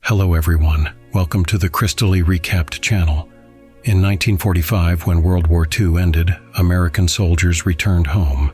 Hello everyone, welcome to the Crystaly Recapped channel. In 1945, when World War II ended, American soldiers returned home.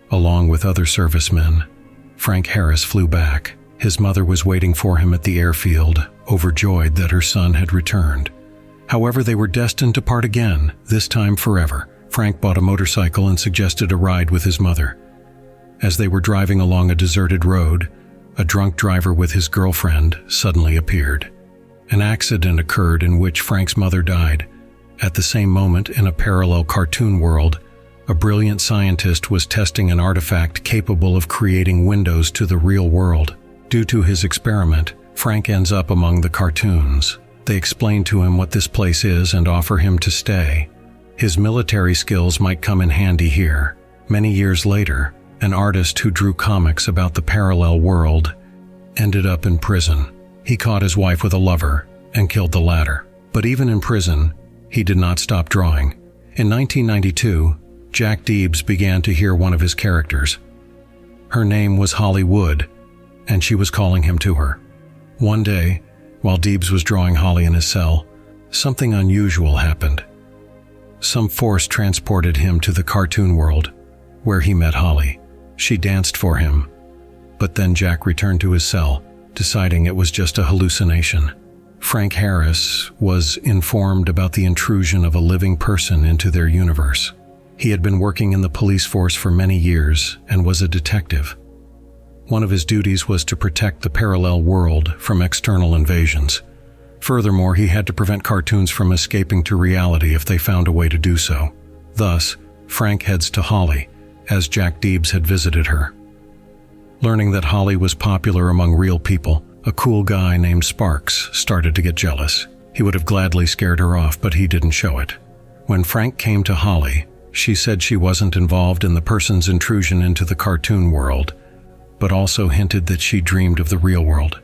Along with other servicemen, Frank Harris flew back. His mother was waiting for him at the airfield, overjoyed that her son had returned. However, they were destined to part again, this time forever. Frank bought a motorcycle and suggested a ride with his mother. As they were driving along a deserted road, a drunk driver with his girlfriend suddenly appeared. An accident occurred in which Frank's mother died. At the same moment, in a parallel cartoon world, a brilliant scientist was testing an artifact capable of creating windows to the real world. Due to his experiment, Frank ends up among the cartoons. They explain to him what this place is and offer him to stay. His military skills might come in handy here. Many years later, an artist who drew comics about the parallel world ended up in prison. He caught his wife with a lover and killed the latter. But even in prison, he did not stop drawing. In 1992, Jack Dibbs began to hear one of his characters. Her name was Holly Wood, and she was calling him to her. One day, while Dibbs was drawing Holly in his cell, something unusual happened. Some force transported him to the cartoon world, where he met Holly. She danced for him, but then Jack returned to his cell, deciding it was just a hallucination. Frank Harris was informed about the intrusion of a living person into their universe. He had been working in the police force for many years and was a detective. One of his duties was to protect the parallel world from external invasions. Furthermore, he had to prevent cartoons from escaping to reality if they found a way to do so. Thus, Frank heads to Holly, as Jack Dibbs had visited her. Learning that Holly was popular among real people, a cool guy named Sparks started to get jealous. He would have gladly scared her off, but he didn't show it. When Frank came to Holly, she said she wasn't involved in the person's intrusion into the cartoon world, but also hinted that she dreamed of the real world.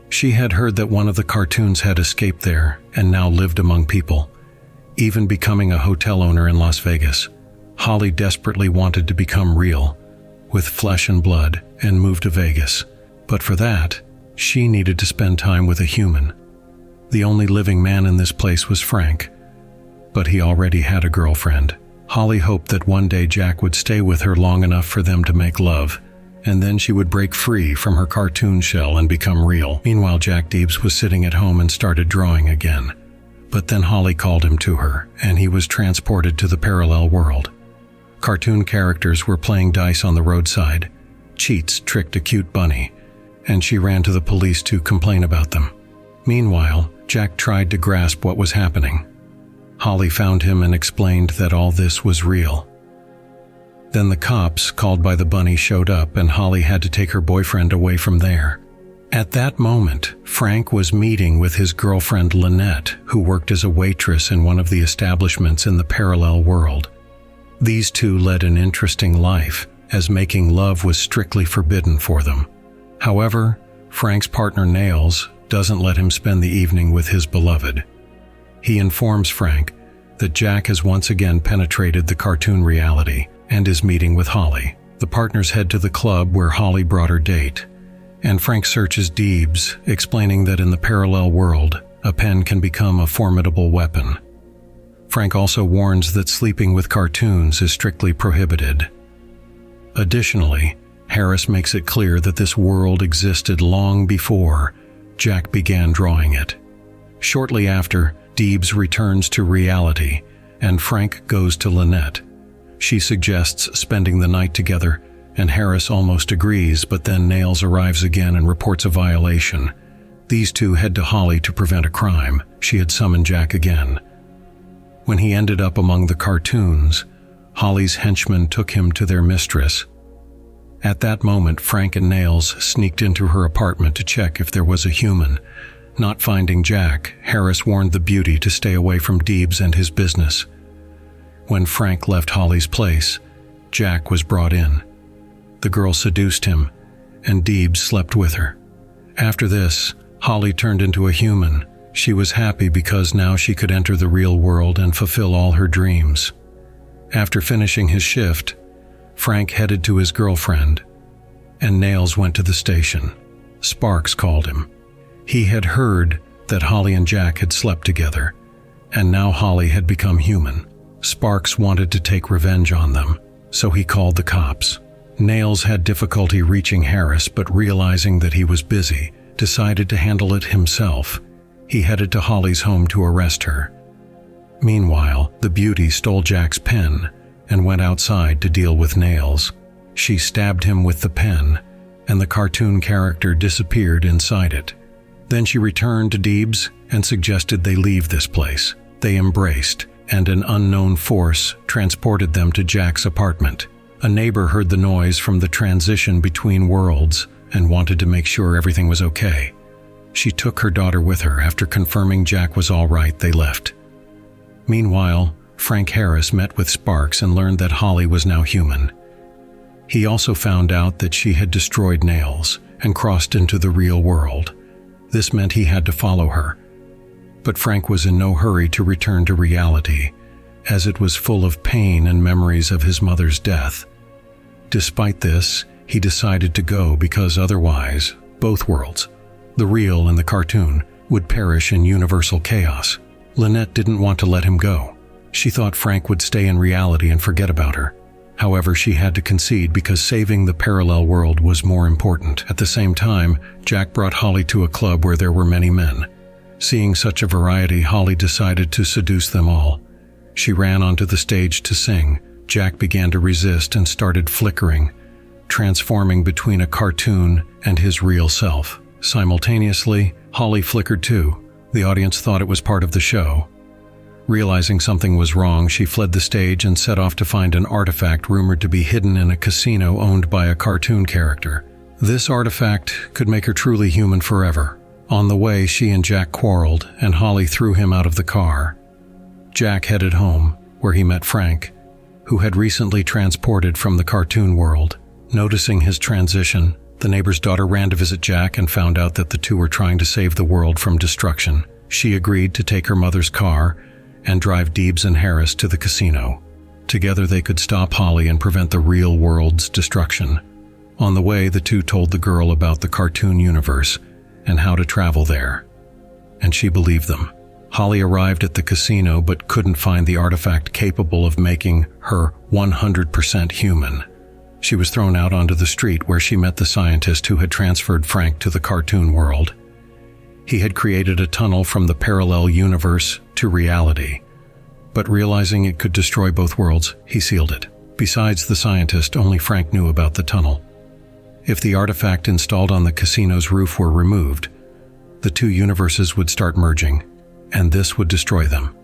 She had heard that one of the cartoons had escaped there and now lived among people, even becoming a hotel owner in Las Vegas. Holly desperately wanted to become real, with flesh and blood, and move to Vegas. But for that, she needed to spend time with a human. The only living man in this place was Frank, but he already had a girlfriend. Holly hoped that one day Jack would stay with her long enough for them to make love, and then she would break free from her cartoon shell and become real. Meanwhile, Jack Dibbs was sitting at home and started drawing again. But then Holly called him to her, and he was transported to the parallel world. Cartoon characters were playing dice on the roadside. Cheats tricked a cute bunny, and she ran to the police to complain about them. Meanwhile, Jack tried to grasp what was happening. Holly found him and explained that all this was real. Then the cops, called by the bunny, showed up, and Holly had to take her boyfriend away from there. At that moment, Frank was meeting with his girlfriend Lynette, who worked as a waitress in one of the establishments in the parallel world. These two led an interesting life, as making love was strictly forbidden for them. However, Frank's partner Nails doesn't let him spend the evening with his beloved. He informs Frank that Jack has once again penetrated the cartoon reality and is meeting with Holly. The partners head to the club where Holly brought her date, and Frank searches Dibbs, explaining that in the parallel world, a pen can become a formidable weapon. Frank also warns that sleeping with cartoons is strictly prohibited. Additionally, Harris makes it clear that this world existed long before Jack began drawing it. Shortly after, Dibbs returns to reality, and Frank goes to Lynette. She suggests spending the night together, and Harris almost agrees, but then Nails arrives again and reports a violation. These two head to Holly to prevent a crime. She had summoned Jack again. When he ended up among the cartoons, Holly's henchmen took him to their mistress. At that moment, Frank and Nails sneaked into her apartment to check if there was a human. Not finding Jack, Harris warned the beauty to stay away from Dibbs and his business. When Frank left Holly's place, Jack was brought in. The girl seduced him, and Dibbs slept with her. After this, Holly turned into a human. She was happy because now she could enter the real world and fulfill all her dreams. After finishing his shift, Frank headed to his girlfriend, and Nails went to the station. Sparks called him. He had heard that Holly and Jack had slept together, and now Holly had become human. Sparks wanted to take revenge on them, so he called the cops. Nails had difficulty reaching Harris, but realizing that he was busy, decided to handle it himself. He headed to Holly's home to arrest her. Meanwhile, the beauty stole Jack's pen and went outside to deal with Nails. She stabbed him with the pen, and the cartoon character disappeared inside it. Then she returned to Dibbs and suggested they leave this place. They embraced, and an unknown force transported them to Jack's apartment. A neighbor heard the noise from the transition between worlds and wanted to make sure everything was okay. She took her daughter with her. After confirming Jack was all right, they left. Meanwhile, Frank Harris met with Sparks and learned that Holly was now human. He also found out that she had destroyed Nails and crossed into the real world. This meant he had to follow her. But Frank was in no hurry to return to reality, as it was full of pain and memories of his mother's death. Despite this, he decided to go because otherwise, both worlds, the real and the cartoon, would perish in universal chaos. Lynette didn't want to let him go. She thought Frank would stay in reality and forget about her. However, she had to concede because saving the parallel world was more important. At the same time, Jack brought Holly to a club where there were many men. Seeing such a variety, Holly decided to seduce them all. She ran onto the stage to sing. Jack began to resist and started flickering, transforming between a cartoon and his real self. Simultaneously, Holly flickered too. The audience thought it was part of the show. Realizing something was wrong, she fled the stage and set off to find an artifact rumored to be hidden in a casino owned by a cartoon character. This artifact could make her truly human forever. On the way, she and Jack quarreled, and Holly threw him out of the car. Jack headed home, where he met Frank, who had recently transported from the cartoon world. Noticing his transition, the neighbor's daughter ran to visit Jack and found out that the two were trying to save the world from destruction. She agreed to take her mother's car and drive Dibbs and Harris to the casino. Together they could stop Holly and prevent the real world's destruction. On the way, the two told the girl about the cartoon universe and how to travel there, and she believed them. Holly arrived at the casino but couldn't find the artifact capable of making her 100% human. She was thrown out onto the street where she met the scientist who had transferred Frank to the cartoon world. He had created a tunnel from the parallel universe to reality, but realizing it could destroy both worlds, he sealed it. Besides the scientist, only Frank knew about the tunnel. If the artifact installed on the casino's roof were removed, the two universes would start merging, and this would destroy them.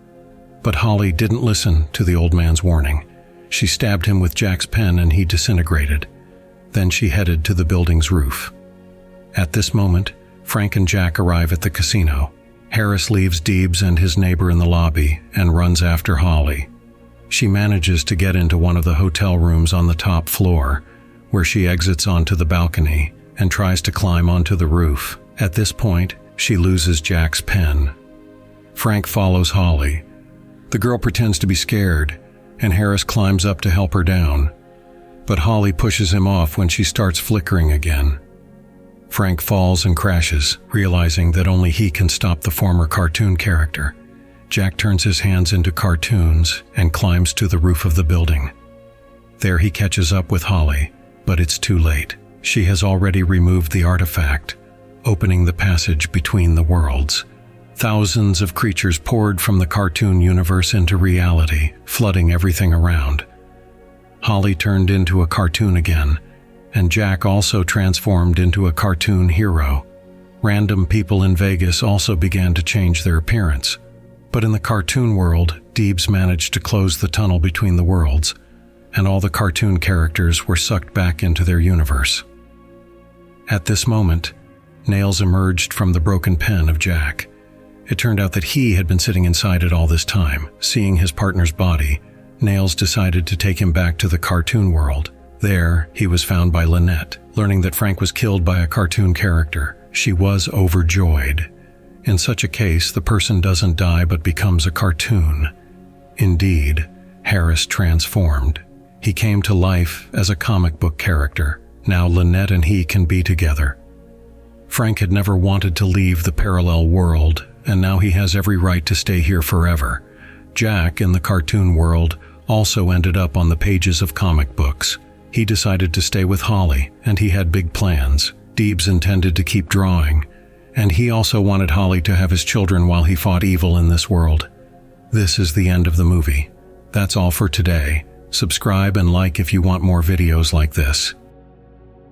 But Holly didn't listen to the old man's warning. She stabbed him with Jack's pen and he disintegrated. Then she headed to the building's roof. At this moment, Frank and Jack arrive at the casino. Harris leaves Dibbs and his neighbor in the lobby and runs after Holly. She manages to get into one of the hotel rooms on the top floor, where she exits onto the balcony and tries to climb onto the roof. At this point, she loses Jack's pen. Frank follows Holly. The girl pretends to be scared, and Harris climbs up to help her down. But Holly pushes him off when she starts flickering again. Frank falls and crashes, realizing that only he can stop the former cartoon character. Jack turns his hands into cartoons and climbs to the roof of the building. There he catches up with Holly, but it's too late. She has already removed the artifact, opening the passage between the worlds. Thousands of creatures poured from the cartoon universe into reality, flooding everything around. Holly turned into a cartoon again, and Jack also transformed into a cartoon hero. Random people in Vegas also began to change their appearance. But in the cartoon world, Dibbs managed to close the tunnel between the worlds, and all the cartoon characters were sucked back into their universe. At this moment, Nails emerged from the broken pen of Jack. It turned out that he had been sitting inside it all this time. Seeing his partner's body, Nails decided to take him back to the cartoon world. There, he was found by Lynette. Learning that Frank was killed by a cartoon character, she was overjoyed. In such a case, the person doesn't die but becomes a cartoon. Indeed, Harris transformed. He came to life as a comic book character. Now Lynette and he can be together. Frank had never wanted to leave the parallel world, and now he has every right to stay here forever. Jack, in the cartoon world, also ended up on the pages of comic books. He decided to stay with Holly, and he had big plans. Dibbs intended to keep drawing, and he also wanted Holly to have his children while he fought evil in this world. This is the end of the movie. That's all for today. Subscribe and like if you want more videos like this.